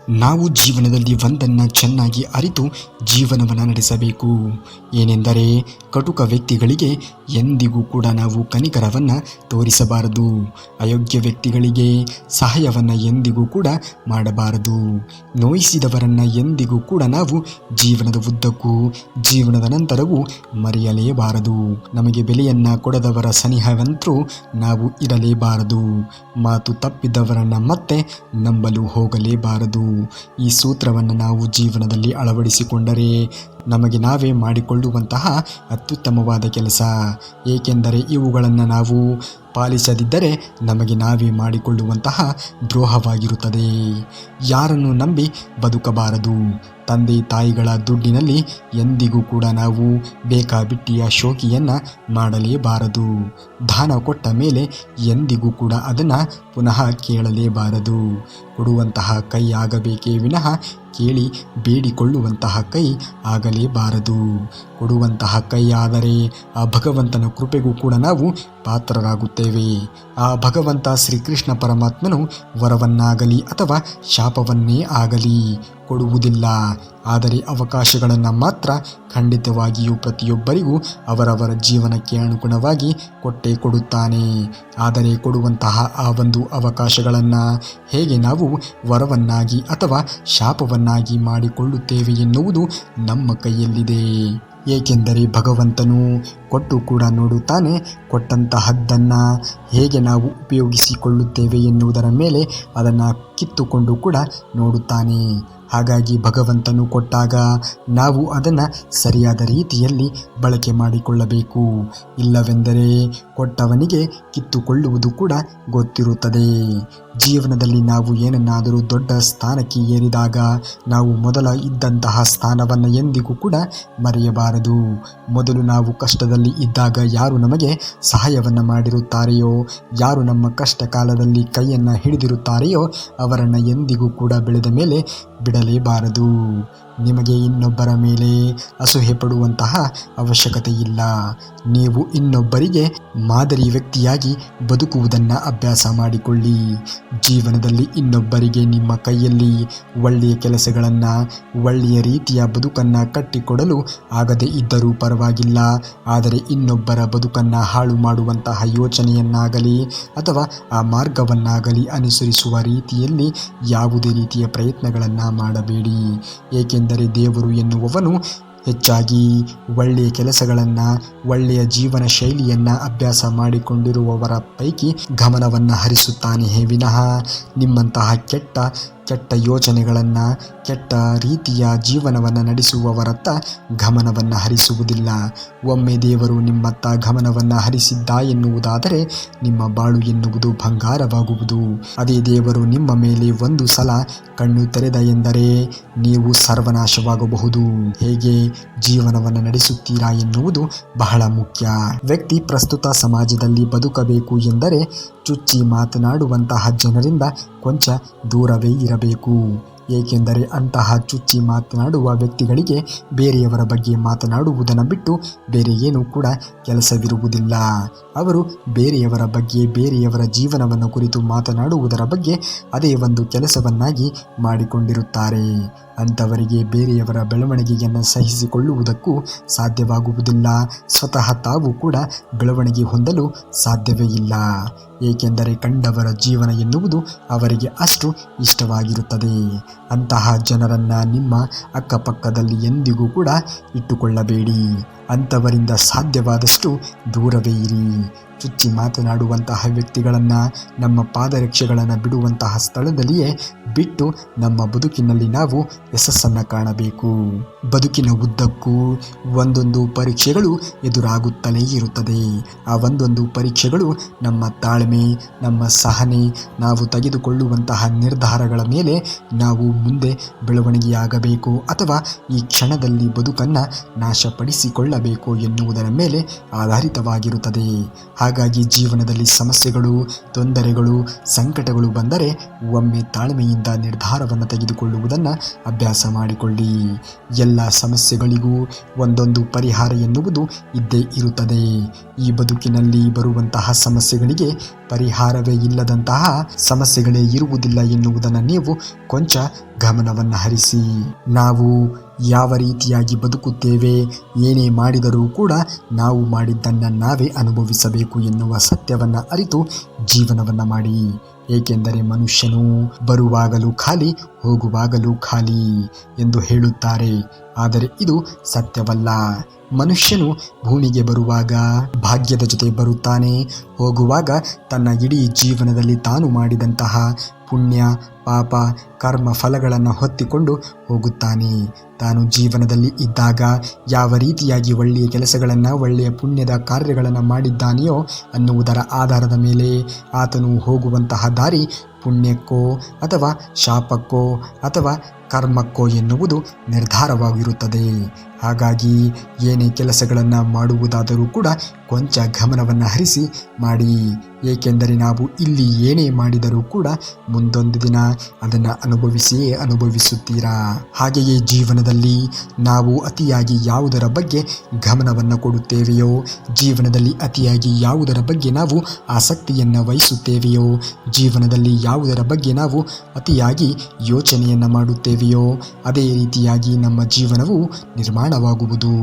ನಾವು ಜೀವನದಲ್ಲಿ ಒಂದನ್ನು ಚೆನ್ನಾಗಿ ಅರಿತು ಜೀವನವನ್ನು ನಡೆಸಬೇಕು. ಏನೆಂದರೆ ಕಟುಕ ವ್ಯಕ್ತಿಗಳಿಗೆ ಎಂದಿಗೂ ಕೂಡ ನಾವು ಕನಿಕರವನ್ನು ತೋರಿಸಬಾರದು. ಅಯೋಗ್ಯ ವ್ಯಕ್ತಿಗಳಿಗೆ ಸಹಾಯವನ್ನು ಎಂದಿಗೂ ಕೂಡ ಮಾಡಬಾರದು. ನೋಯಿಸಿದವರನ್ನು ಎಂದಿಗೂ ಕೂಡ ನಾವು ಜೀವನದ ಉದ್ದಕ್ಕೂ ಜೀವನದ ನಂತರವೂ ಮರೆಯಲೇಬಾರದು. ನಮಗೆ ಬೆಲೆಯನ್ನು ಕೊಡದವರ ಸನಿಹವಂತರೂ ನಾವು ಇರಲೇಬಾರದು. ಮಾತು ತಪ್ಪಿದವರನ್ನು ಮತ್ತೆ ನಂಬಲು ಹೋಗಲೇಬಾರದು. ಈ ಸೂತ್ರವನ್ನು ನಾವು ಜೀವನದಲ್ಲಿ ಅಳವಡಿಸಿಕೊಂಡರೆ ನಮಗೆ ನಾವೇ ಮಾಡಿಕೊಳ್ಳುವಂತಹ ಅತ್ಯುತ್ತಮವಾದ ಕೆಲಸ. ಏಕೆಂದರೆ ಇವುಗಳನ್ನು ನಾವು ಪಾಲಿಸದಿದ್ದರೆ ನಮಗೆ ನಾವೇ ಮಾಡಿಕೊಳ್ಳುವಂತಹ ದ್ರೋಹವಾಗಿರುತ್ತದೆ. ಯಾರನ್ನು ನಂಬಿ ಬದುಕಬಾರದು. ತಂದೆ ತಾಯಿಗಳ ದುಡ್ಡಿನಲ್ಲಿ ಎಂದಿಗೂ ಕೂಡ ನಾವು ಬೇಕಾಬಿಟ್ಟಿಯ ಶೋಕಿಯನ್ನು ಮಾಡಲೇಬಾರದು. ದಾನ ಕೊಟ್ಟ ಮೇಲೆ ಎಂದಿಗೂ ಕೂಡ ಅದನ್ನು ಪುನಃ ಕೇಳಲೇಬಾರದು. ಕೊಡುವಂತಹ ಕೈ ಆಗಬೇಕೇ ವಿನಃ ಕೇಳಿ ಬೇಡಿಕೊಳ್ಳುವಂತಹ ಕೈ ಆಗಲೇಬಾರದು. ಕೊಡುವಂತಹ ಕೈ ಆದರೆ ಆ ಭಗವಂತನ ಕೃಪೆಗೂ ಕೂಡ ನಾವು ಪಾತ್ರರಾಗುತ್ತೇವೆ. ಆ ಭಗವಂತ ಶ್ರೀಕೃಷ್ಣ ಪರಮಾತ್ಮನು ವರವನ್ನಾಗಲಿ ಅಥವಾ ಶಾಪವನ್ನೇ ಆಗಲಿ ಕೊಡುವುದಿಲ್ಲ. ಆದರೆ ಅವಕಾಶಗಳನ್ನು ಮಾತ್ರ ಖಂಡಿತವಾಗಿಯೂ ಪ್ರತಿಯೊಬ್ಬರಿಗೂ ಅವರವರ ಜೀವನಕ್ಕೆ ಅನುಗುಣವಾಗಿ ಕೊಟ್ಟೇ ಕೊಡುತ್ತಾನೆ. ಆದರೆ ಕೊಡುವಂತಹ ಆ ಒಂದು ಅವಕಾಶಗಳನ್ನು ಹೇಗೆ ನಾವು ವರವನ್ನಾಗಿ ಅಥವಾ ಶಾಪವನ್ನಾಗಿ ಮಾಡಿಕೊಳ್ಳುತ್ತೇವೆ ಎನ್ನುವುದು ನಮ್ಮ ಕೈಯಲ್ಲಿದೆ. ಏಕೆಂದರೆ ಭಗವಂತನು ಕೊಟ್ಟು ಕೂಡ ನೋಡುತ್ತಾನೆ. ಕೊಟ್ಟಂತಹದ್ದನ್ನು ಹೇಗೆ ನಾವು ಉಪಯೋಗಿಸಿಕೊಳ್ಳುತ್ತೇವೆ ಎನ್ನುವುದರ ಮೇಲೆ ಅದನ್ನು ಕಿತ್ತುಕೊಂಡು ಕೂಡ ನೋಡುತ್ತಾನೆ. ಹಾಗಾಗಿ ಭಗವಂತನು ಕೊಟ್ಟಾಗ ನಾವು ಅದನ್ನು ಸರಿಯಾದ ರೀತಿಯಲ್ಲಿ ಬಳಕೆ ಮಾಡಿಕೊಳ್ಳಬೇಕು. ಇಲ್ಲವೆಂದರೆ ಕೊಟ್ಟವನಿಗೆ ಕಿತ್ತುಕೊಳ್ಳುವುದು ಕೂಡ ಗೊತ್ತಿರುತ್ತದೆ. ಜೀವನದಲ್ಲಿ ನಾವು ಏನನ್ನಾದರೂ ದೊಡ್ಡ ಸ್ಥಾನಕ್ಕೆ ಏರಿದಾಗ ನಾವು ಮೊದಲ ಇದ್ದಂತಹ ಸ್ಥಾನವನ್ನು ಎಂದಿಗೂ ಕೂಡ ಮರೆಯಬಾರದು. ಮೊದಲು ನಾವು ಕಷ್ಟದಲ್ಲಿ ಇದ್ದಾಗ ಯಾರು ನಮಗೆ ಸಹಾಯವನ್ನು ಮಾಡಿರುತ್ತಾರೆಯೋ, ಯಾರು ನಮ್ಮ ಕಷ್ಟ ಕಾಲದಲ್ಲಿ ಕೈಯನ್ನು ಹಿಡಿದಿರುತ್ತಾರೆಯೋ ಅವರನ್ನು ಎಂದಿಗೂ ಕೂಡ ಬೆಳೆದ ಮೇಲೆ ಬಿಡಲೇಬಾರದು. ನಿಮಗೆ ಇನ್ನೊಬ್ಬರ ಮೇಲೆ ಅಸೂಹೆ ಪಡುವಂತಹ ಅವಶ್ಯಕತೆ ಇಲ್ಲ. ನೀವು ಇನ್ನೊಬ್ಬರಿಗೆ ಮಾದರಿ ವ್ಯಕ್ತಿಯಾಗಿ ಬದುಕುವುದನ್ನು ಅಭ್ಯಾಸ ಮಾಡಿಕೊಳ್ಳಿ. ಜೀವನದಲ್ಲಿ ಇನ್ನೊಬ್ಬರಿಗೆ ನಿಮ್ಮ ಕೈಯಲ್ಲಿ ಒಳ್ಳೆಯ ಕೆಲಸಗಳನ್ನು, ಒಳ್ಳೆಯ ರೀತಿಯ ಬದುಕನ್ನು ಕಟ್ಟಿಕೊಡಲು ಆಗದೇ ಇದ್ದರೂ ಪರವಾಗಿಲ್ಲ. ಆದರೆ ಇನ್ನೊಬ್ಬರ ಬದುಕನ್ನು ಹಾಳು ಮಾಡುವಂತಹ ಯೋಚನೆಯನ್ನಾಗಲಿ ಅಥವಾ ಆ ಮಾರ್ಗವನ್ನಾಗಲಿ ಅನುಸರಿಸುವ ರೀತಿಯಲ್ಲಿ ಯಾವುದೇ ರೀತಿಯ ಪ್ರಯತ್ನಗಳನ್ನು ಮಾಡಬೇಡಿ. ಏಕೆಂದರೆ ದೇವರು ಎನ್ನುವವನು ಹೆಚ್ಚಾಗಿ ಒಳ್ಳೆಯ ಕೆಲಸಗಳನ್ನು, ಒಳ್ಳೆಯ ಜೀವನ ಶೈಲಿಯನ್ನು ಅಭ್ಯಾಸ ಮಾಡಿಕೊಂಡಿರುವವರ ಪೈಕಿ ಗಮನವನ್ನು ಹರಿಸುತ್ತಾನೆ ವಿನಃ ನಿಮ್ಮಂತಹ ಕೆಟ್ಟ ಯೋಚನೆಗಳನ್ನು, ಕೆಟ್ಟ ರೀತಿಯ ಜೀವನವನ್ನು ನಡೆಸುವವರತ್ತ ಗಮನವನ್ನು ಹರಿಸುವುದಿಲ್ಲ. ಒಮ್ಮೆ ದೇವರು ನಿಮ್ಮತ್ತ ಗಮನವನ್ನು ಹರಿಸಿದ್ದ ಎನ್ನುವುದಾದರೆ ನಿಮ್ಮ ಬಾಳು ಎನ್ನುವುದು ಬಂಗಾರವಾಗುವುದು. ಅದೇ ದೇವರು ನಿಮ್ಮ ಮೇಲೆ ಒಂದು ಸಲ ಕಣ್ಣು ತೆರೆದ ಎಂದರೆ ನೀವು ಸರ್ವನಾಶವಾಗಬಹುದು. ಹೇಗೆ ಜೀವನವನ್ನು ನಡೆಸುತ್ತೀರಾ ಎನ್ನುವುದು ಬಹಳ ಮುಖ್ಯ. ವ್ಯಕ್ತಿ ಪ್ರಸ್ತುತ ಸಮಾಜದಲ್ಲಿ ಬದುಕಬೇಕು ಎಂದರೆ ಚುಚ್ಚಿ ಮಾತನಾಡುವಂತಹ ಜನರಿಂದ ಕೊಂಚ ದೂರವೇ ಇರಬೇಕು. ಏಕೆಂದರೆ ಅಂತಹ ಚುಚ್ಚಿ ಮಾತನಾಡುವ ವ್ಯಕ್ತಿಗಳಿಗೆ ಬೇರೆಯವರ ಬಗ್ಗೆ ಮಾತನಾಡುವುದನ್ನು ಬಿಟ್ಟು ಬೇರೆ ಏನೂ ಕೂಡ ಕೆಲಸವಿರುವುದಿಲ್ಲ. ಅವರು ಬೇರೆಯವರ ಬಗ್ಗೆ, ಬೇರೆಯವರ ಜೀವನವನ್ನು ಕುರಿತು ಮಾತನಾಡುವುದರ ಬಗ್ಗೆ ಅದೇ ಒಂದು ಕೆಲಸವನ್ನಾಗಿ ಮಾಡಿಕೊಂಡಿರುತ್ತಾರೆ. ಅಂಥವರಿಗೆ ಬೇರೆಯವರ ಬೆಳವಣಿಗೆಯನ್ನು ಸಹಿಸಿಕೊಳ್ಳುವುದಕ್ಕೂ ಸಾಧ್ಯವಾಗುವುದಿಲ್ಲ. ಸ್ವತಃ ತಾವು ಕೂಡ ಬೆಳವಣಿಗೆ ಹೊಂದಲು ಸಾಧ್ಯವೇ ಇಲ್ಲ. ಏಕೆಂದರೆ ಕಂಡವರ ಜೀವನ ಎನ್ನುವುದು ಅವರಿಗೆ ಅಷ್ಟು ಇಷ್ಟವಾಗಿರುತ್ತದೆ. ಅಂತಹ ಜನರನ್ನು ನಿಮ್ಮ ಅಕ್ಕಪಕ್ಕದಲ್ಲಿ ಎಂದಿಗೂ ಕೂಡ ಇಟ್ಟುಕೊಳ್ಳಬೇಡಿ. ಅಂಥವರಿಂದ ಸಾಧ್ಯವಾದಷ್ಟು ದೂರವೇ ಇರಿ. ಚುಚ್ಚಿ ಮಾತನಾಡುವಂತಹ ವ್ಯಕ್ತಿಗಳನ್ನು ನಮ್ಮ ಪಾದರಕ್ಷೆಗಳನ್ನು ಬಿಡುವಂತಹ ಸ್ಥಳದಲ್ಲಿಯೇ ಬಿಟ್ಟು ನಮ್ಮ ಬದುಕಿನಲ್ಲಿ ನಾವು ಯಶಸ್ಸನ್ನು ಕಾಣಬೇಕು. ಬದುಕಿನ ಉದ್ದಕ್ಕೂ ಒಂದೊಂದು ಪರೀಕ್ಷೆಗಳು ಎದುರಾಗುತ್ತಲೇ ಇರುತ್ತದೆ. ಆ ಒಂದೊಂದು ಪರೀಕ್ಷೆಗಳು ನಮ್ಮ ತಾಳ್ಮೆ, ನಮ್ಮ ಸಹನೆ, ನಾವು ತೆಗೆದುಕೊಳ್ಳುವಂತಹ ನಿರ್ಧಾರಗಳ ಮೇಲೆ ನಾವು ಮುಂದೆ ಬೆಳವಣಿಗೆಯಾಗಬೇಕು ಅಥವಾ ಈ ಕ್ಷಣದಲ್ಲಿ ಬದುಕನ್ನು ನಾಶಪಡಿಸಿಕೊಳ್ಳಬೇಕು ಎನ್ನುವುದರ ಮೇಲೆ ಆಧಾರಿತವಾಗಿರುತ್ತದೆ. ಹಾಗಾಗಿ ಜೀವನದಲ್ಲಿ ಸಮಸ್ಯೆಗಳು, ತೊಂದರೆಗಳು, ಸಂಕಟಗಳು ಬಂದರೆ ಒಮ್ಮೆ ತಾಳ್ಮೆಯಿಂದ ಬುದ್ಧಿಯಿಂದ ನಿರ್ಧಾರವನ್ನು ತೆಗೆದುಕೊಳ್ಳುವುದನ್ನು ಅಭ್ಯಾಸ ಮಾಡಿಕೊಳ್ಳಿ. ಎಲ್ಲ ಸಮಸ್ಯೆಗಳಿಗೂ ಒಂದೊಂದು ಪರಿಹಾರ ಎನ್ನುವುದು ಇದ್ದೇ ಇರುತ್ತದೆ. ಈ ಬದುಕಿನಲ್ಲಿ ಬರುವಂತಹ ಸಮಸ್ಯೆಗಳಿಗೆ ಪರಿಹಾರವೇ ಇಲ್ಲದಂತಹ ಸಮಸ್ಯೆಗಳೇ ಇರುವುದಿಲ್ಲ ಎನ್ನುವುದನ್ನು ನೀವು ಕೊಂಚ ಗಮನವನ್ನು ಹರಿಸಿ. ನಾವು ಯಾವ ರೀತಿಯಾಗಿ ಬದುಕುತ್ತೇವೆ, ಏನೇ ಮಾಡಿದರೂ ಕೂಡ ನಾವು ಮಾಡಿದ್ದನ್ನು ನಾವೇ ಅನುಭವಿಸಬೇಕು ಎನ್ನುವ ಸತ್ಯವನ್ನು ಅರಿತು ಜೀವನವನ್ನು ಮಾಡಿ. ಏಕೆಂದರೆ ಮನುಷ್ಯನು ಬರುವಾಗಲೂ ಖಾಲಿ, ಹೋಗುವಾಗಲೂ ಖಾಲಿ ಎಂದು ಹೇಳುತ್ತಾರೆ. ಆದರೆ ಇದು ಸತ್ಯವಲ್ಲ. ಮನುಷ್ಯನು ಭೂಮಿಗೆ ಬರುವಾಗ ಭಾಗ್ಯದ ಜೊತೆ ಬರುತ್ತಾನೆ, ಹೋಗುವಾಗ ತನ್ನ ಇಡೀ ಜೀವನದಲ್ಲಿ ತಾನು ಮಾಡಿದಂತಹ ಪುಣ್ಯ ಪಾಪ ಕರ್ಮ ಫಲಗಳನ್ನು ಹೊತ್ತಿಕೊಂಡು ಹೋಗುತ್ತಾನೆ. ತಾನು ಜೀವನದಲ್ಲಿ ಇದ್ದಾಗ ಯಾವ ರೀತಿಯಾಗಿ ಒಳ್ಳೆಯ ಕೆಲಸಗಳನ್ನು, ಒಳ್ಳೆಯ ಪುಣ್ಯದ ಕಾರ್ಯಗಳನ್ನು ಮಾಡಿದ್ದಾನೆಯೋ ಅನ್ನುವುದರ ಆಧಾರದ ಮೇಲೆ ಆತನು ಹೋಗುವಂತಹ ದಾರಿ ಪುಣ್ಯಕ್ಕೋ ಅಥವಾ ಶಾಪಕ್ಕೋ ಅಥವಾ ಕರ್ಮಕ್ಕೋ ಎನ್ನುವುದು ನಿರ್ಧಾರವಾಗಿರುತ್ತದೆ. ಹಾಗಾಗಿ ಏನೇ ಕೆಲಸಗಳನ್ನು ಮಾಡುವುದಾದರೂ ಕೂಡ ಕೊಂಚ ಗಮನವನ್ನು ಹರಿಸಿ ಮಾಡಿ. ಏಕೆಂದರೆ ನಾವು ಇಲ್ಲಿ ಏನೇ ಮಾಡಿದರೂ ಕೂಡ ಮುಂದೊಂದು ದಿನ ಅದನ್ನು ಅನುಭವಿಸುತ್ತೀರಾ. ಹಾಗೆಯೇ ಜೀವನದಲ್ಲಿ ನಾವು ಅತಿಯಾಗಿ ಯಾವುದರ ಬಗ್ಗೆ ಗಮನವನ್ನು ಕೊಡುತ್ತೇವೆಯೋ, ಜೀವನದಲ್ಲಿ ಅತಿಯಾಗಿ ಯಾವುದರ ಬಗ್ಗೆ ನಾವು ಆಸಕ್ತಿಯನ್ನು ವಹಿಸುತ್ತೇವೆಯೋ, ಜೀವನದಲ್ಲಿ ಯಾವುದರ ಬಗ್ಗೆ ನಾವು ಅತಿಯಾಗಿ ಯೋಚನೆಯನ್ನು ಮಾಡುತ್ತೇವೆಯೋ ಅದೇ ರೀತಿಯಾಗಿ ನಮ್ಮ ಜೀವನವು ನಿರ್ಮಾಣವಾಗುವುದು.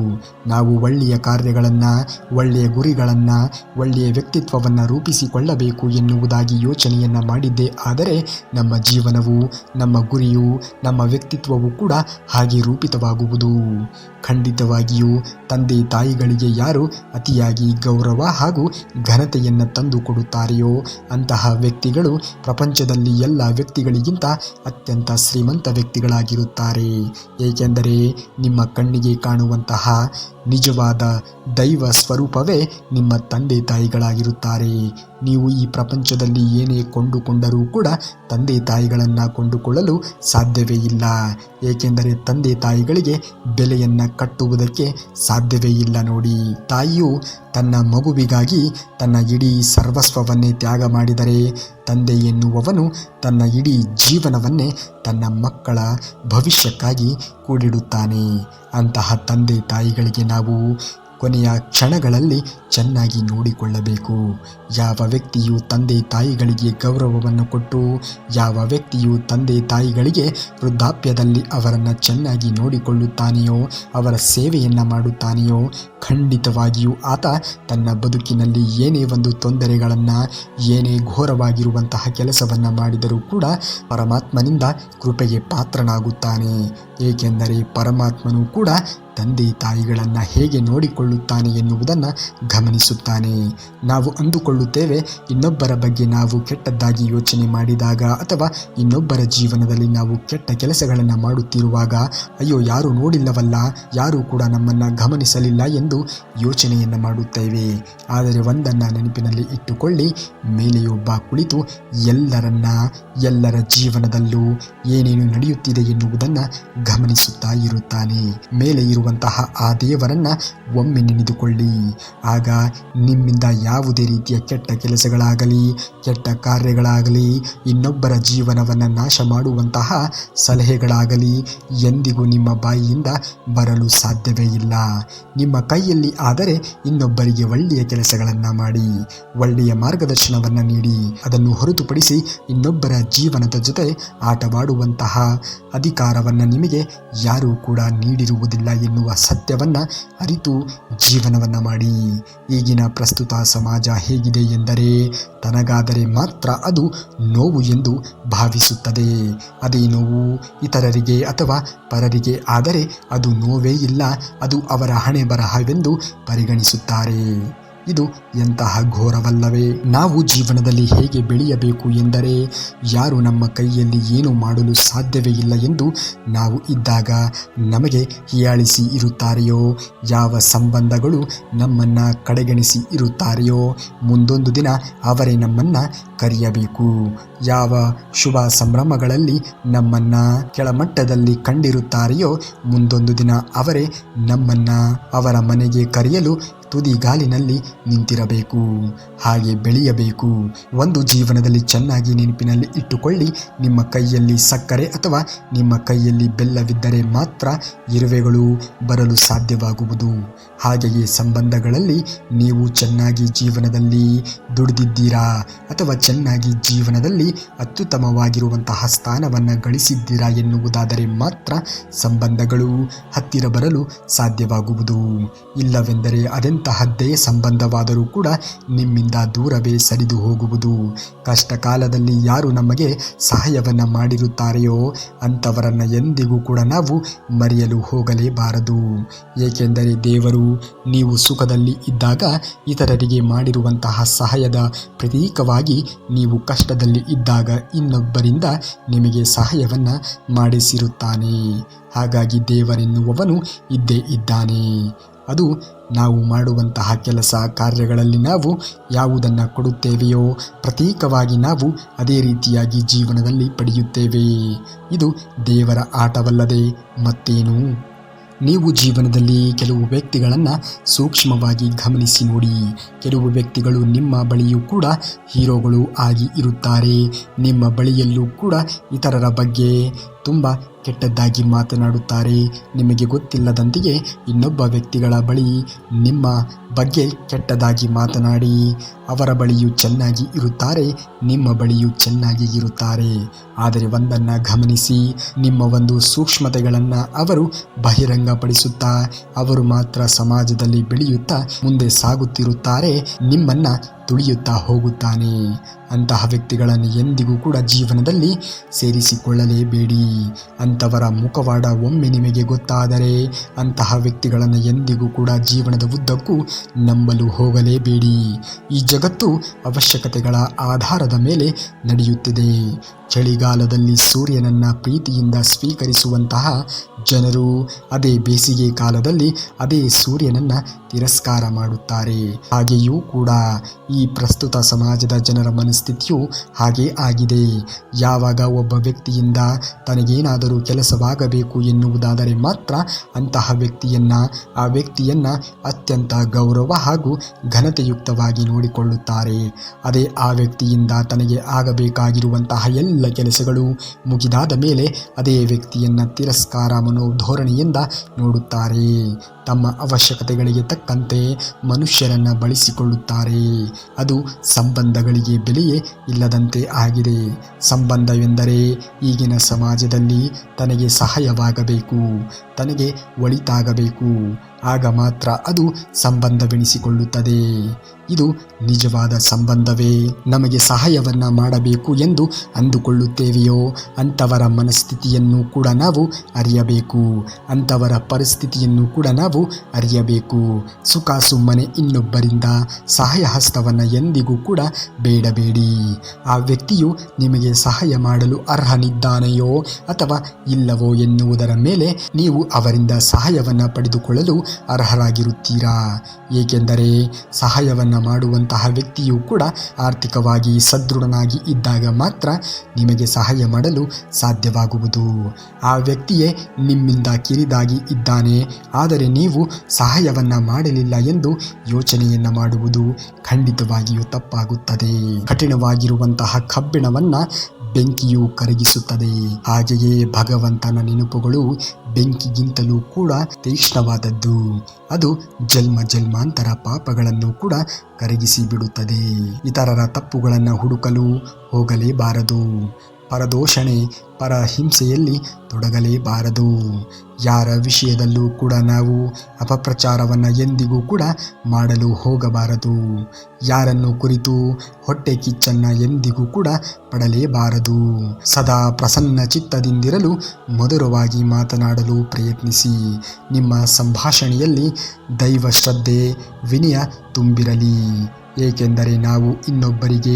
ನಾವು ಒಳ್ಳೆಯ ಕಾರ್ಯಗಳನ್ನು, ಒಳ್ಳೆಯ ಗುರಿಗಳನ್ನು, ಒಳ್ಳೆಯ ವ್ಯಕ್ತಿತ್ವವನ್ನು ರೂಪಿಸಿಕೊಳ್ಳಬೇಕು ಎನ್ನುವುದಾಗಿ ಯೋಚನೆಯನ್ನು ಮಾಡಿದ್ದೇ ಆದರೆ ನಮ್ಮ ಜೀವನವು, ನಮ್ಮ ಗುರಿಯು, ನಮ್ಮ ವ್ಯಕ್ತಿತ್ವವು ಕೂಡ ಹಾಗೆ ರೂಪಿತವಾಗುವುದು. ಖಂಡಿತವಾಗಿಯೂ ತಂದೆ ತಾಯಿಗಳಿಗೆ ಯಾರು ಅತಿಯಾಗಿ ಗೌರವ ಹಾಗೂ ಘನತೆಯನ್ನು ತಂದು ಕೊಡುತ್ತಾರೆಯೋ ಅಂತಹ ವ್ಯಕ್ತಿಗಳು ಪ್ರಪಂಚದಲ್ಲಿ ಎಲ್ಲ ವ್ಯಕ್ತಿಗಳಿಗಿಂತ ಅತ್ಯಂತ ಶ್ರೀಮಂತ ವ್ಯಕ್ತಿಗಳಾಗಿರುತ್ತಾರೆ. ಏಕೆಂದರೆ ನಿಮ್ಮ ಕಣ್ಣಿಗೆ ಕಾಣುವಂತಹ ನಿಜವಾದ ದೈವ ಸ್ವರೂಪವೇ ನಿಮ್ಮ ತಂದೆ ತಾಯಿಗಳಾಗಿರುತ್ತಾರೆ. ನೀವು ಈ ಪ್ರಪಂಚದಲ್ಲಿ ಏನೇ ಕೊಂಡುಕೊಂಡರೂ ಕೂಡ ತಂದೆ ತಾಯಿಗಳನ್ನು ಕೊಂಡುಕೊಳ್ಳಲು ಸಾಧ್ಯವೇ ಇಲ್ಲ. ಏಕೆಂದರೆ ತಂದೆ ತಾಯಿಗಳಿಗೆ ಬೆಲೆಯನ್ನು ಕಟ್ಟುವುದಕ್ಕೆ ಸಾಧ್ಯವೇ ಇಲ್ಲ. ನೋಡಿ, ತಾಯಿಯು ತನ್ನ ಮಗುವಿಗಾಗಿ ತನ್ನ ಇಡೀ ಸರ್ವಸ್ವವನ್ನೇ ತ್ಯಾಗ ಮಾಡಿದರೆ, ತಂದೆ ಎನ್ನುವವನು ತನ್ನ ಇಡೀ ಜೀವನವನ್ನೇ ತನ್ನ ಮಕ್ಕಳ ಭವಿಷ್ಯಕ್ಕಾಗಿ ಕೂಡಿಡುತ್ತಾನೆ. ಅಂತಹ ತಂದೆ ತಾಯಿಗಳಿಗೆ ನಾವು ಕೊನೆಯ ಕ್ಷಣಗಳಲ್ಲಿ ಚೆನ್ನಾಗಿ ನೋಡಿಕೊಳ್ಳಬೇಕು. ಯಾವ ವ್ಯಕ್ತಿಯು ತಂದೆ ತಾಯಿಗಳಿಗೆ ಗೌರವವನ್ನು ಕೊಟ್ಟು, ಯಾವ ವ್ಯಕ್ತಿಯು ತಂದೆ ತಾಯಿಗಳಿಗೆ ವೃದ್ಧಾಪ್ಯದಲ್ಲಿ ಅವರನ್ನು ಚೆನ್ನಾಗಿ ನೋಡಿಕೊಳ್ಳುತ್ತಾನೆಯೋ, ಅವರ ಸೇವೆಯನ್ನು ಮಾಡುತ್ತಾನೆಯೋ, ಖಂಡಿತವಾಗಿಯೂ ಆತ ತನ್ನ ಬದುಕಿನಲ್ಲಿ ಏನೇ ಒಂದು ತೊಂದರೆಗಳನ್ನು, ಏನೇ ಘೋರವಾಗಿರುವಂತಹ ಕೆಲಸವನ್ನು ಮಾಡಿದರೂ ಕೂಡ ಪರಮಾತ್ಮನಿಂದ ಕೃಪೆಗೆ ಪಾತ್ರನಾಗುತ್ತಾನೆ. ಏಕೆಂದರೆ ಪರಮಾತ್ಮನು ಕೂಡ ತಂದೆ ತಾಯಿಗಳನ್ನು ಹೇಗೆ ನೋಡಿಕೊಳ್ಳುತ್ತಾನೆ ಎನ್ನುವುದನ್ನು ಗಮನಿಸುತ್ತಾನೆ. ನಾವು ಅಂದುಕೊಳ್ಳುತ್ತೇವೆ ಇನ್ನೊಬ್ಬರ ಬಗ್ಗೆ ನಾವು ಕೆಟ್ಟದ್ದಾಗಿ ಯೋಚನೆ ಮಾಡಿದಾಗ ಅಥವಾ ಇನ್ನೊಬ್ಬರ ಜೀವನದಲ್ಲಿ ನಾವು ಕೆಟ್ಟ ಕೆಲಸಗಳನ್ನು ಮಾಡುತ್ತಿರುವಾಗ, ಅಯ್ಯೋ ಯಾರೂ ನೋಡಿಲ್ಲವಲ್ಲ, ಯಾರೂ ಕೂಡ ನಮ್ಮನ್ನು ಗಮನಿಸಲಿಲ್ಲ ಎಂದು ಯೋಚನೆಯನ್ನು ಮಾಡುತ್ತೇವೆ. ಆದರೆ ಒಂದನ್ನು ನೆನಪಿನಲ್ಲಿ ಇಟ್ಟುಕೊಳ್ಳಿ, ಮೇಲೆಯೊಬ್ಬ ಕುಳಿತು ಎಲ್ಲರ ಜೀವನದಲ್ಲೂ ಏನೇನು ನಡೆಯುತ್ತಿದೆ ಎನ್ನುವುದನ್ನು ಗಮನಿಸುತ್ತಾ ಇರುತ್ತಾನೆ. ಮೇಲೆ ಇರುವಂತಹ ಆ ದೇವರನ್ನು ಒಮ್ಮೆ ನೆನೆದುಕೊಳ್ಳಿ. ಆಗ ನಿಮ್ಮಿಂದ ಯಾವುದೇ ರೀತಿಯ ಕೆಟ್ಟ ಕೆಲಸಗಳಾಗಲಿ, ಕೆಟ್ಟ ಕಾರ್ಯಗಳಾಗಲಿ, ಇನ್ನೊಬ್ಬರ ಜೀವನವನ್ನು ನಾಶ ಮಾಡುವಂತಹ ಸಲಹೆಗಳಾಗಲಿ ಎಂದಿಗೂ ನಿಮ್ಮ ಬಾಯಿಯಿಂದ ಬರಲು ಸಾಧ್ಯವೇ ಇಲ್ಲ. ನಿಮ್ಮ ಕೈಯಲ್ಲಿ ಆದರೆ ಇನ್ನೊಬ್ಬರಿಗೆ ಒಳ್ಳೆಯ ಕೆಲಸಗಳನ್ನು ಮಾಡಿ, ಒಳ್ಳೆಯ ಮಾರ್ಗದರ್ಶನವನ್ನು ನೀಡಿ, ಅದನ್ನು ಹೊರತುಪಡಿಸಿ ಇನ್ನೊಬ್ಬರ ಜೀವನದ ಜೊತೆ ಆಟವಾಡುವಂತಹ ಅಧಿಕಾರವನ್ನು ನಿಮಗೆ ಯಾರೂ ಕೂಡ ನೀಡಿರುವುದಿಲ್ಲ ಎನ್ನುವ ಸತ್ಯವನ್ನು ಅರಿತು ಜೀವನವನ್ನು ಮಾಡಿ. ಈಗಿನ ಪ್ರಸ್ತುತ ಸಮಾಜ ಹೇಗಿದೆ ಎಂದರೆ, ತನಗಾದರೆ ಮಾತ್ರ ಅದು ನೋವು ಎಂದು ಭಾವಿಸುತ್ತದೆ. ಅದೇ ನೋವು ಇತರರಿಗೆ ಅಥವಾ ಪರರಿಗೆ ಆದರೆ ಅದು ನೋವೇ ಇಲ್ಲ, ಅದು ಅವರ ಹಣೆ ಬರಹವೆಂದು ಪರಿಗಣಿಸುತ್ತಾರೆ. ಇದು ಎಂತಹ ಘೋರವಲ್ಲವೇ? ನಾವು ಜೀವನದಲ್ಲಿ ಹೇಗೆ ಬೆಳೆಯಬೇಕು ಎಂದರೆ, ಯಾರು ನಮ್ಮ ಕೈಯಲ್ಲಿ ಏನು ಮಾಡಲು ಸಾಧ್ಯವೇ ಇಲ್ಲ ಎಂದು ನಾವು ಇದ್ದಾಗ ನಮಗೆ ಹೀಯಾಳಿಸಿ ಇರುತ್ತಾರೆಯೋ, ಯಾವ ಸಂಬಂಧಗಳು ನಮ್ಮನ್ನು ಕಡೆಗಣಿಸಿ ಇರುತ್ತಾರೆಯೋ, ಮುಂದೊಂದು ದಿನ ಅವರೇ ನಮ್ಮನ್ನು ಕರೆಯಬೇಕು. ಯಾವ ಶುಭ ಸಂಭ್ರಮಗಳಲ್ಲಿ ನಮ್ಮನ್ನು ಕೆಳಮಟ್ಟದಲ್ಲಿ ಕಂಡಿರುತ್ತಾರೆಯೋ, ಮುಂದೊಂದು ದಿನ ಅವರೇ ನಮ್ಮನ್ನು ಅವರ ಮನೆಗೆ ಕರೆಯಲು ತುದಿಗಾಲಿನಲ್ಲಿ ನಿಂತಿರಬೇಕು, ಹಾಗೆ ಬೆಳೆಯಬೇಕು. ಒಂದು ಜೀವನದಲ್ಲಿ ಚೆನ್ನಾಗಿ ನೆನಪಿನಲ್ಲಿ ಇಟ್ಟುಕೊಳ್ಳಿ, ನಿಮ್ಮ ಕೈಯಲ್ಲಿ ಸಕ್ಕರೆ ಅಥವಾ ನಿಮ್ಮ ಕೈಯಲ್ಲಿ ಬೆಲ್ಲವಿದ್ದರೆ ಮಾತ್ರ ಇರುವೆಗಳು ಬರಲು ಸಾಧ್ಯವಾಗುವುದು. ಹಾಗೆಯೇ ಸಂಬಂಧಗಳಲ್ಲಿ ನೀವು ಚೆನ್ನಾಗಿ ಜೀವನದಲ್ಲಿ ದುಡಿದಿದ್ದೀರಾ ಅಥವಾ ಚೆನ್ನಾಗಿ ಜೀವನದಲ್ಲಿ ಅತ್ಯುತ್ತಮವಾಗಿರುವಂತಹ ಸ್ಥಾನವನ್ನು ಗಳಿಸಿದ್ದೀರಾ ಎನ್ನುವುದಾದರೆ ಮಾತ್ರ ಸಂಬಂಧಗಳು ಹತ್ತಿರ ಬರಲು ಸಾಧ್ಯವಾಗುವುದು. ಇಲ್ಲವೆಂದರೆ ಅದೆಂತಹದ್ದೇ ಸಂಬಂಧವಾದರೂ ಕೂಡ ನಿಮ್ಮಿಂದ ದೂರವೇ ಸರಿದು ಹೋಗುವುದು. ಕಷ್ಟ ಕಾಲದಲ್ಲಿ ಯಾರು ನಮಗೆ ಸಹಾಯವನ್ನು ಮಾಡಿರುತ್ತಾರೆಯೋ ಅಂಥವರನ್ನು ಎಂದಿಗೂ ಕೂಡ ನಾವು ಮರೆಯಲು ಹೋಗಲೇಬಾರದು. ಏಕೆಂದರೆ ದೇವರು ನೀವು ಸುಖದಲ್ಲಿ ಇದ್ದಾಗ ಇತರರಿಗೆ ಮಾಡಿರುವಂತಹ ಸಹಾಯದ ಪ್ರತೀಕವಾಗಿ ನೀವು ಕಷ್ಟದಲ್ಲಿ ಇದ್ದಾಗ ಇನ್ನೊಬ್ಬರಿಂದ ನಿಮಗೆ ಸಹಾಯವನ್ನು ಮಾಡಿಸಿರುತ್ತಾನೆ. ಹಾಗಾಗಿ ದೇವರೆನ್ನುವವನು ಇದ್ದೇ ಇದ್ದಾನೆ. ಅದು ನಾವು ಮಾಡುವಂತಹ ಕೆಲಸ ಕಾರ್ಯಗಳಲ್ಲಿ ನಾವು ಯಾವುದನ್ನು ಕೊಡುತ್ತೇವೆಯೋ ಪ್ರತೀಕವಾಗಿ ನಾವು ಅದೇ ರೀತಿಯಾಗಿ ಜೀವನದಲ್ಲಿ ಪಡೆಯುತ್ತೇವೆ. ಇದು ದೇವರ ಆಟವಲ್ಲದೆ ಮತ್ತೇನು? ನೀವು ಜೀವನದಲ್ಲಿ ಕೆಲವು ವ್ಯಕ್ತಿಗಳನ್ನು ಸೂಕ್ಷ್ಮವಾಗಿ ಗಮನಿಸಿ ನೋಡಿ. ಕೆಲವು ವ್ಯಕ್ತಿಗಳು ನಿಮ್ಮ ಬಳಿಯೂ ಕೂಡ ಹೀರೋಗಳು ಆಗಿ ಇರುತ್ತಾರೆ. ನಿಮ್ಮ ಬಳಿಯಲ್ಲೂ ಕೂಡ ಇತರರ ಬಗ್ಗೆ ತುಂಬ ಕೆಟ್ಟದ್ದಾಗಿ ಮಾತನಾಡುತ್ತಾರೆ. ನಿಮಗೆ ಗೊತ್ತಿಲ್ಲದಂತೆಯೇ ಇನ್ನೊಬ್ಬ ವ್ಯಕ್ತಿಗಳ ಬಳಿ ನಿಮ್ಮ ಬಗ್ಗೆ ಕೆಟ್ಟದಾಗಿ ಮಾತನಾಡಿ ಅವರ ಬಳಿಯೂ ಚೆನ್ನಾಗಿ ಇರುತ್ತಾರೆ, ನಿಮ್ಮ ಬಳಿಯೂ ಚೆನ್ನಾಗಿ ಇರುತ್ತಾರೆ. ಆದರೆ ಒಂದನ್ನು ಗಮನಿಸಿ, ನಿಮ್ಮ ಒಂದು ಸೂಕ್ಷ್ಮತೆಗಳನ್ನು ಅವರು ಬಹಿರಂಗಪಡಿಸುತ್ತಾ ಅವರು ಮಾತ್ರ ಸಮಾಜದಲ್ಲಿ ಬೆಳೆಯುತ್ತಾ ಮುಂದೆ ಸಾಗುತ್ತಿರುತ್ತಾರೆ, ನಿಮ್ಮನ್ನು ತುಳಿಯುತ್ತಾ ಹೋಗುತ್ತಾನೆ. ಅಂತಹ ವ್ಯಕ್ತಿಗಳನ್ನು ಎಂದಿಗೂ ಕೂಡ ಜೀವನದಲ್ಲಿ ಸೇರಿಸಿಕೊಳ್ಳಲೇಬೇಡಿ. ಅಂಥವರ ಮುಖವಾಡ ಒಮ್ಮೆ ನಿಮಗೆ ಗೊತ್ತಾದರೆ ಅಂತಹ ವ್ಯಕ್ತಿಗಳನ್ನು ಎಂದಿಗೂ ಕೂಡ ಜೀವನದ ಉದ್ದಕ್ಕೂ ನಂಬಲು ಹೋಗಲೇಬೇಡಿ. ಈ ಜಗತ್ತು ಅವಶ್ಯಕತೆಗಳ ಆಧಾರದ ಮೇಲೆ ನಡೆಯುತ್ತಿದೆ. ಚಳಿಗಾಲದಲ್ಲಿ ಸೂರ್ಯನನ್ನು ಪ್ರೀತಿಯಿಂದ ಸ್ವೀಕರಿಸುವಂತಹ ಜನರು ಅದೇ ಬೇಸಿಗೆ ಕಾಲದಲ್ಲಿ ಅದೇ ಸೂರ್ಯನನ್ನು ತಿರಸ್ಕಾರ ಮಾಡುತ್ತಾರೆ. ಹಾಗೆಯೂ ಕೂಡ ಈ ಪ್ರಸ್ತುತ ಸಮಾಜದ ಜನರ ಮನಸ್ಥಿತಿಯು ಹಾಗೇ ಆಗಿದೆ. ಯಾವಾಗ ಒಬ್ಬ ವ್ಯಕ್ತಿಯಿಂದ ತನಗೇನಾದರೂ ಕೆಲಸವಾಗಬೇಕು ಎನ್ನುವುದಾದರೆ ಮಾತ್ರ ಅಂತಹ ಆ ವ್ಯಕ್ತಿಯನ್ನು ಅತ್ಯಂತ ಗೌರವ ಹಾಗೂ ಘನತೆಯುಕ್ತವಾಗಿ ನೋಡಿಕೊಳ್ಳುತ್ತಾರೆ. ಅದೇ ಆ ವ್ಯಕ್ತಿಯಿಂದ ತನಗೆ ಆಗಬೇಕಾಗಿರುವಂತಹ ಎಲ್ಲ ಕೆಲಸಗಳು ಮುಗಿದಾದ ಮೇಲೆ ಅದೇ ವ್ಯಕ್ತಿಯನ್ನು ತಿರಸ್ಕಾರ ಮನೋಧೋರಣೆಯಿಂದ ನೋಡುತ್ತಾರೆ. ತಮ್ಮ ಅವಶ್ಯಕತೆಗಳಿಗೆ ತಕ್ಕಂತೆ ಮನುಷ್ಯರನ್ನು ಬಳಸಿಕೊಳ್ಳುತ್ತಾರೆ. ಅದು ಸಂಬಂಧಗಳಿಗೆ ಬೆಲೆಯೇ ಇಲ್ಲದಂತೆ ಆಗಿದೆ. ಸಂಬಂಧವೆಂದರೆ ಈಗಿನ ಸಮಾಜದಲ್ಲಿ ತನಗೆ ಸಹಾಯವಾಗಬೇಕು, ತನಗೆ ಒಳಿತಾಗಬೇಕು, ಆಗ ಮಾತ್ರ ಅದು ಸಂಬಂಧವೆನಿಸಿಕೊಳ್ಳುತ್ತದೆ. ಇದು ನಿಜವಾದ ಸಂಬಂಧವೇ? ನಮಗೆ ಸಹಾಯವನ್ನು ಮಾಡಬೇಕು ಎಂದು ಅಂದುಕೊಳ್ಳುತ್ತೇವೆಯೋ ಅಂಥವರ ಮನಸ್ಥಿತಿಯನ್ನು ಕೂಡ ನಾವು ಅರಿಯಬೇಕು, ಅಂಥವರ ಪರಿಸ್ಥಿತಿಯನ್ನು ಕೂಡ ನಾವು ಅರಿಯಬೇಕು. ಸುಖ ಸುಮ್ಮನೆ ಇನ್ನೊಬ್ಬರಿಂದ ಸಹಾಯ ಹಸ್ತವನ್ನು ಎಂದಿಗೂ ಕೂಡ ಬೇಡಬೇಡಿ. ಆ ವ್ಯಕ್ತಿಯು ನಿಮಗೆ ಸಹಾಯ ಮಾಡಲು ಅರ್ಹನಿದ್ದಾನೆಯೋ ಅಥವಾ ಇಲ್ಲವೋ ಎನ್ನುವುದರ ಮೇಲೆ ನೀವು ಅವರಿಂದ ಸಹಾಯವನ್ನು ಪಡೆದುಕೊಳ್ಳಲು ಅರ್ಹರಾಗಿರುತ್ತೀರಾ. ಏಕೆಂದರೆ ಸಹಾಯವನ್ನು ಮಾಡುವಂತಹ ವ್ಯಕ್ತಿಯು ಕೂಡ ಆರ್ಥಿಕವಾಗಿ ಸದೃಢನಾಗಿ ಇದ್ದಾಗ ಮಾತ್ರ ನಿಮಗೆ ಸಹಾಯ ಮಾಡಲು ಸಾಧ್ಯವಾಗುವುದು. ಆ ವ್ಯಕ್ತಿಯೇ ನಿಮ್ಮಿಂದ ಕಿರಿದಾಗಿ ಇದ್ದಾನೆ, ಆದರೆ ನೀವು ಸಹಾಯವನ್ನು ಮಾಡಲಿಲ್ಲ ಎಂದು ಯೋಚನೆಯನ್ನು ಮಾಡುವುದು ಖಂಡಿತವಾಗಿಯೂ ತಪ್ಪಾಗುತ್ತದೆ. ಕಠಿಣವಾಗಿರುವಂತಹ ಕಬ್ಬಿಣವನ್ನು ಬೆಂಕಿಯು ಕರಗಿಸುತ್ತದೆ. ಹಾಗೆಯೇ ಭಗವಂತನ ನೆನಪುಗಳು ಬೆಂಕಿಗಿಂತಲೂ ಕೂಡ ತೀಕ್ಷ್ಣವಾದದ್ದು. ಅದು ಜನ್ಮಾಂತರ ಪಾಪಗಳನ್ನು ಕೂಡ ಕರಗಿಸಿ ಬಿಡುತ್ತದೆ. ಇತರರ ತಪ್ಪುಗಳನ್ನು ಹುಡುಕಲು ಹೋಗಲೇಬಾರದು. ಪರದೋಷಣೆ ಪರಹಿಂಸೆಯಲ್ಲಿ ತೊಡಗಲೇಬಾರದು. ಯಾರ ವಿಷಯದಲ್ಲೂ ಕೂಡ ನಾವು ಅಪಪ್ರಚಾರವನ್ನು ಎಂದಿಗೂ ಕೂಡ ಮಾಡಲು ಹೋಗಬಾರದು. ಯಾರನ್ನು ಕುರಿತು ಹೊಟ್ಟೆ ಕಿಚ್ಚನ್ನು ಎಂದಿಗೂ ಕೂಡ ಪಡಲೇಬಾರದು. ಸದಾ ಪ್ರಸನ್ನ ಚಿತ್ತದಿಂದಿರಲು ಮಧುರವಾಗಿ ಮಾತನಾಡಲು ಪ್ರಯತ್ನಿಸಿ. ನಿಮ್ಮ ಸಂಭಾಷಣೆಯಲ್ಲಿ ದೈವ ಶ್ರದ್ಧೆ ವಿನಯ ತುಂಬಿರಲಿ. ಏಕೆಂದರೆ ನಾವು ಇನ್ನೊಬ್ಬರಿಗೆ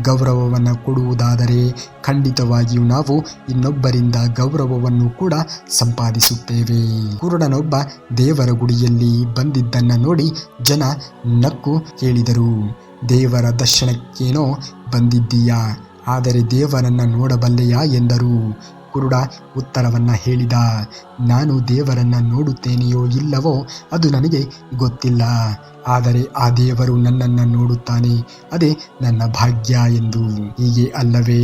ಗೌರವವನ್ನು ಕೊಡುವುದಾದರೆ ಖಂಡಿತವಾಗಿಯೂ ನಾವು ಇನ್ನೊಬ್ಬರಿಂದ ಗೌರವವನ್ನು ಕೂಡ ಸಂಪಾದಿಸುತ್ತೇವೆ. ಕುರುಡನೊಬ್ಬ ದೇವರ ಗುಡಿಯಲ್ಲಿ ಬಂದಿದ್ದನ್ನು ನೋಡಿ ಜನ ನಕ್ಕು ಕೇಳಿದರು, ದೇವರ ದರ್ಶನಕ್ಕೇನೋ ಬಂದಿದ್ದೀಯಾ, ಆದರೆ ದೇವರನ್ನು ನೋಡಬಲ್ಲೆಯಾ ಎಂದರು. ಕುರುಡ ಉತ್ತರವನ್ನ ಹೇಳಿದ. ನಾನು ದೇವರನ್ನ ನೋಡುತ್ತೇನೆಯೋ ಇಲ್ಲವೋ ಅದು ನನಗೆ ಗೊತ್ತಿಲ್ಲ, ಆದರೆ ಆ ದೇವರು ನನ್ನನ್ನು ನೋಡುತ್ತಾನೆ, ಅದೇ ನನ್ನ ಭಾಗ್ಯ ಎಂದು. ಹೀಗೆ ಅಲ್ಲವೇ,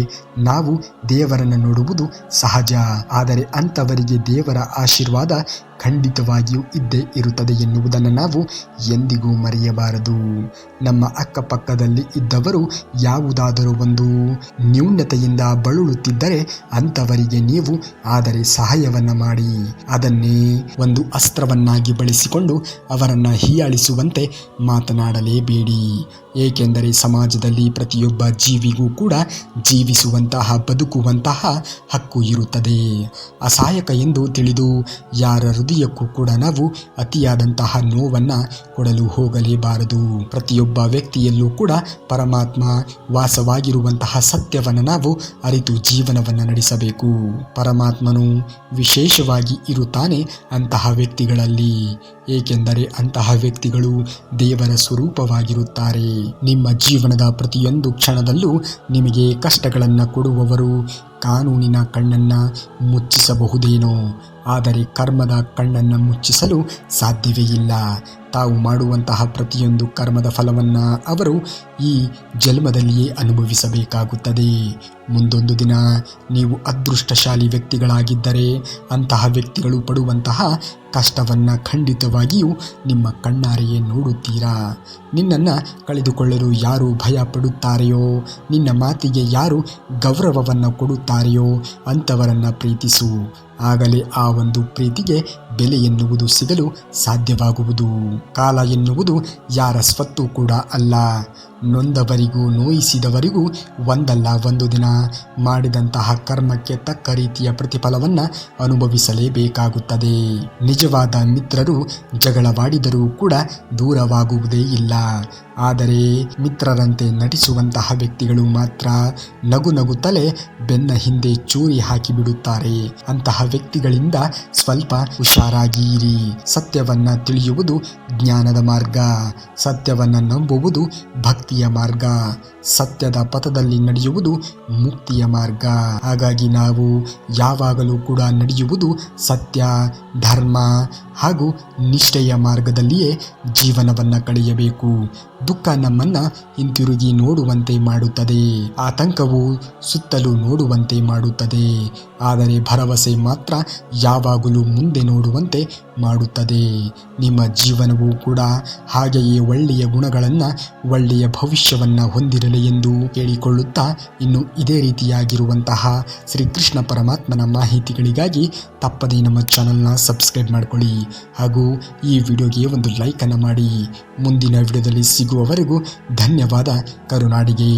ನಾವು ದೇವರನ್ನು ನೋಡುವುದು ಸಹಜ, ಆದರೆ ಅಂಥವರಿಗೆ ದೇವರ ಆಶೀರ್ವಾದ ಖಂಡಿತವಾಗಿಯೂ ಇದ್ದೇ ಇರುತ್ತದೆ ಎನ್ನುವುದನ್ನು ನಾವು ಎಂದಿಗೂ ಮರೆಯಬಾರದು. ನಮ್ಮ ಅಕ್ಕಪಕ್ಕದಲ್ಲಿ ಇದ್ದವರು ಯಾವುದಾದರೂ ಒಂದು ನ್ಯೂನತೆಯಿಂದ ಬಳಲುತ್ತಿದ್ದರೆ ಅಂಥವರಿಗೆ ನೀವು ಆದರೆ ಸಹಾಯವನ್ನು ಮಾಡಿ, ಅದನ್ನೇ ಒಂದು ಅಸ್ತ್ರವನ್ನಾಗಿ ಬಳಸಿಕೊಂಡು ಅವರನ್ನು ಹೀಯಾಳಿಸುವಂತೆ ಮಾತನಾಡಲೇಬೇಡಿ. ಏಕೆಂದರೆ ಸಮಾಜದಲ್ಲಿ ಪ್ರತಿಯೊಬ್ಬ ಜೀವಿಗೂ ಕೂಡ ಜೀವಿಸುವಂತಹ ಬದುಕುವಂತಹ ಹಕ್ಕು ಇರುತ್ತದೆ. ಅಸಹಾಯಕ ಎಂದು ತಿಳಿದು ಯಾರ ಹೃದಯಕ್ಕೂ ಕೂಡ ನಾವು ಅತಿಯಾದಂತಹ ನೋವನ್ನು ಕೊಡಲು ಹೋಗಲೇಬಾರದು. ಪ್ರತಿಯೊಬ್ಬ ವ್ಯಕ್ತಿಯಲ್ಲೂ ಕೂಡ ಪರಮಾತ್ಮ ವಾಸವಾಗಿರುವಂತಹ ಸತ್ಯವನ್ನು ನಾವು ಅರಿತು ಜೀವನವನ್ನು ನಡೆಸಬೇಕು. ಪರಮಾತ್ಮನು ವಿಶೇಷವಾಗಿ ಇರುತ್ತಾನೆ ಅಂತಹ ವ್ಯಕ್ತಿಗಳಲ್ಲಿ, ಏಕೆಂದರೆ ಅಂತಹ ವ್ಯಕ್ತಿಗಳು ದೇವರ ಸ್ವರೂಪವಾಗಿರುತ್ತಾರೆ. ನಿಮ್ಮ ಜೀವನದ ಪ್ರತಿಯೊಂದು ಕ್ಷಣದಲ್ಲೂ ನಿಮಗೆ ಕಷ್ಟಗಳನ್ನು ಕೊಡುವವರು ಕಾನೂನಿನ ಕಣ್ಣನ್ನು ಮುಚ್ಚಿಸಬಹುದೇನೋ, ಆದರೆ ಕರ್ಮದ ಕಣ್ಣನ್ನು ಮುಚ್ಚಿಸಲು ಸಾಧ್ಯವೇ ಇಲ್ಲ. ತಾವು ಮಾಡುವಂತಹ ಪ್ರತಿಯೊಂದು ಕರ್ಮದ ಫಲವನ್ನು ಅವರು ಈ ಜನ್ಮದಲ್ಲಿಯೇ ಅನುಭವಿಸಬೇಕಾಗುತ್ತದೆ. ಮುಂದೊಂದು ದಿನ ನೀವು ಅದೃಷ್ಟಶಾಲಿ ವ್ಯಕ್ತಿಗಳಾಗಿದ್ದರೆ ಅಂತಹ ವ್ಯಕ್ತಿಗಳು ಪಡುವಂತಹ ಕಷ್ಟವನ್ನು ಖಂಡಿತವಾಗಿಯೂ ನಿಮ್ಮ ಕಣ್ಣಾರೆಯೇ ನೋಡುತ್ತೀರಾ. ನಿನ್ನನ್ನು ಕಳೆದುಕೊಳ್ಳಲು ಯಾರು ಭಯ ಪಡುತ್ತಾರೆಯೋ, ನಿನ್ನ ಮಾತಿಗೆ ಯಾರು ಗೌರವವನ್ನು ಕೊಡುತ್ತಾರೆಯೋ ಅಂಥವರನ್ನು ಪ್ರೀತಿಸು. ಆಗಲೇ ಆ ಒಂದು ಪ್ರೀತಿಗೆ ಬೆಲೆ ಎನ್ನುವುದು ಸಿಗಲು ಸಾಧ್ಯವಾಗುವುದು. ಕಾಲ ಎನ್ನುವುದು ಯಾರ ಸ್ವತ್ತು ಕೂಡ ಅಲ್ಲ. ನೊಂದವರಿಗೂ ನೋಯಿಸಿದವರಿಗೂ ಒಂದಲ್ಲ ಒಂದು ದಿನ ಮಾಡಿದಂತಹ ಕರ್ಮಕ್ಕೆ ತಕ್ಕ ರೀತಿಯ ಪ್ರತಿಫಲವನ್ನು ಅನುಭವಿಸಲೇಬೇಕಾಗುತ್ತದೆ. ನಿಜವಾದ ಮಿತ್ರರು ಜಗಳವಾಡಿದರೂ ಕೂಡ ದೂರವಾಗುವುದೇ ಇಲ್ಲ, ಆದರೆ ಮಿತ್ರರಂತೆ ನಟಿಸುವಂತಹ ವ್ಯಕ್ತಿಗಳು ಮಾತ್ರ ನಗು ನಗುತ್ತಲೇ ಬೆನ್ನ ಹಿಂದೆ ಚೂರಿ ಹಾಕಿಬಿಡುತ್ತಾರೆ. ಅಂತಹ ವ್ಯಕ್ತಿಗಳಿಂದ ಸ್ವಲ್ಪ ಹುಷಾರಾಗಿರಿ. ಸತ್ಯವನ್ನ ತಿಳಿಯುವುದು ಜ್ಞಾನದ ಮಾರ್ಗ, ಸತ್ಯವನ್ನ ನಂಬುವುದು ಭಕ್ತಿಯ ಮಾರ್ಗ, ಸತ್ಯದ ಪಥದಲ್ಲಿ ನಡೆಯುವುದು ಮುಕ್ತಿಯ ಮಾರ್ಗ. ಹಾಗಾಗಿ ನಾವು ಯಾವಾಗಲೂ ಕೂಡ ನಡೆಯುವುದು ಸತ್ಯ, ಧರ್ಮ ಹಾಗೂ ನಿಷ್ಠೆಯ ಮಾರ್ಗದಲ್ಲಿಯೇ ಜೀವನವನ್ನು ಕಳೆಯಬೇಕು. ದುಃಖ ನಮ್ಮನ್ನು ಹಿಂತಿರುಗಿ ನೋಡುವಂತೆ ಮಾಡುತ್ತದೆ, ಆತಂಕವು ಸುತ್ತಲೂ ನೋಡುವಂತೆ ಮಾಡುತ್ತದೆ, ಆದರೆ ಭರವಸೆ ಮಾತ್ರ ಯಾವಾಗಲೂ ಮುಂದೆ ನೋಡುವಂತೆ ಮಾಡುತ್ತದೆ. ನಿಮ್ಮ ಜೀವನವೂ ಕೂಡ ಹಾಗೆಯೇ ಒಳ್ಳೆಯ ಗುಣಗಳನ್ನು, ಒಳ್ಳೆಯ ಭವಿಷ್ಯವನ್ನು ಹೊಂದಿರಲಿ ಎಂದು ಕೇಳಿಕೊಳ್ಳುತ್ತಾ, ಇನ್ನು ಇದೇ ರೀತಿಯಾಗಿರುವಂತಹ ಶ್ರೀಕೃಷ್ಣ ಪರಮಾತ್ಮನ ಮಾಹಿತಿಗಳಿಗಾಗಿ ತಪ್ಪದೇ ನಮ್ಮ ಚಾನಲ್ನ ಸಬ್ಸ್ಕ್ರೈಬ್ ಮಾಡಿಕೊಳ್ಳಿ ಹಾಗೂ ಈ ವಿಡಿಯೋಗೆ ಒಂದು ಲೈಕನ್ನು ಮಾಡಿ. ಮುಂದಿನ ವಿಡಿಯೋದಲ್ಲಿ ಸಿಗುವವರೆಗೂ ಧನ್ಯವಾದ. ಕರುನಾಡಿಗೆ.